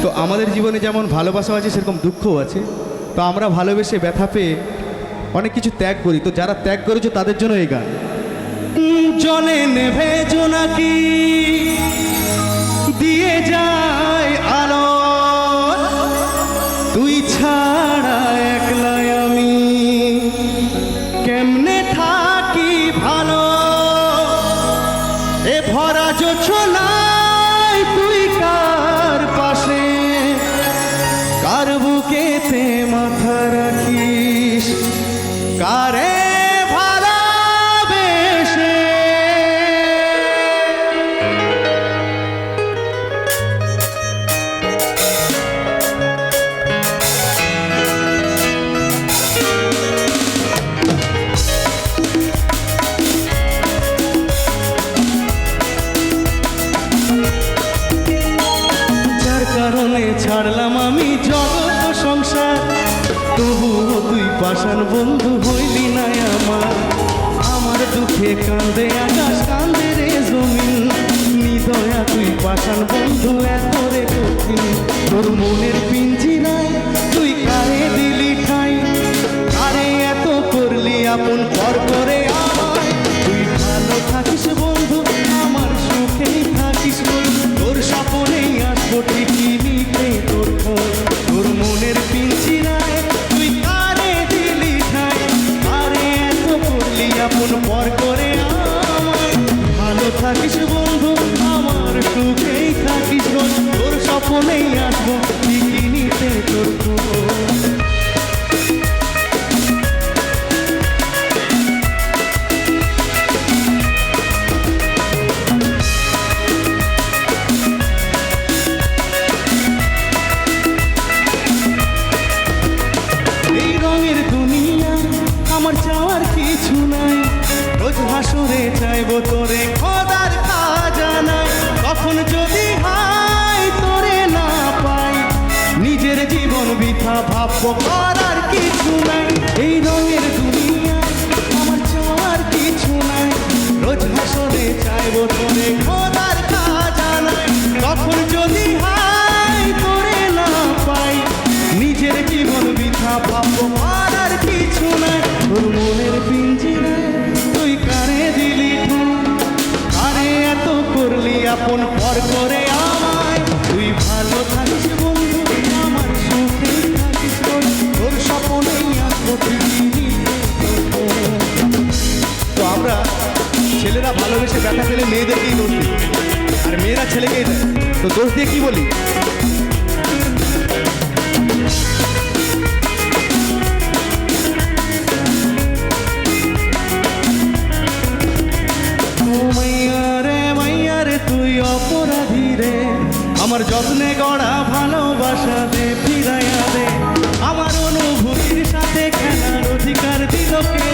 তো আমাদের জীবনে যেমন ভালোবাসা আছে সেরকম দুঃখও আছে। তো আমরা ভালোবেসে ব্যথা পেয়ে অনেক কিছু ত্যাগ করি। তো যারা ত্যাগ করেছে তাদের জন্য এই গান। জলে নেভে জোনাকি দিয়ে যায় আলো, তুই ছাড়া একলা আমি কেমনে থাকি ভালো। এ ভরা জোছনায় তুই কার পাশে, কার বুকেতে মাথা রাখিস, কারে ভালোবেসে। যার কারণে ছাড়লাম আমি জগৎ সংসার, তবুও তুই পাষাণ বন্ধু হইলি না আমার। আমার দুঃখে কান্দে আকাশ, কান্দে রে জমিন, নিদয়া তুই পাষাণ বন্ধু এত রে কঠিন। তোর মনের পিঞ্জিরায় তুই কারে দিলি ঠাই, কারে এত করলি আপন পর করে আমায়। তুই ভালো থাকিস বন্ধু, আমার সুখেই থাকিস, তোর স্বপ্নেই আসবো ঠিকই নিতে তোর খোঁজ। তোর মনের পিঞ্জিরায় তুই কারে দিলি ঠাই, কারে এত করলি আপন পর করে আমায়। ভালো থাকিস বন্ধু, আমার সুখেই থাকিস, তোর স্বপ্নেই আসবো ঠিকই নিতে তোর খোঁজ। এই রঙের দুনিয়া আমার চাওয়ার কিছু নাই, রোজ হাসরে চাইবো তোরে খোদার খাজানায়। কখন যদি হাই তোরে না পাই, নিজের জীবন বৃথা ভাববো, করার কিছু নাই। এই রঙের দুনিয়া আমার চাওয়ার কিছু নাই, রোজ হাসরে চাইবো তোরে খোদার খাজানায়। কখন যদি হাই তোরে না পাই, নিজের জীবন বৃথা ভাববো, করার কিছু নাই। তোর মনের পিঞ্জিরায় তুই কারে দিলি ঠাই, কারে এত করলি আপন পর করে আমায়। তুই ভালো থাকিস বন্ধু, আমার সুখেই থাকিস, তোর স্বপ্নেই আসবো ঠিকই নিতে তোর খোঁজ। তো আমরা ছেলেরা ভালোবেসে ব্যথা পেলে মেয়েদেরকেই দোষ দিই, আর মেয়েরা ছেলেকেই দেয়। তো দোষ দিয়ে কি বলি, তুই অপরাধী রে, আমার যত্নে গড়া ভালোবাসা দে ফিরাইয়া দে। আমার অনুভূতির সাথে খেলার অধিকার দিল কে,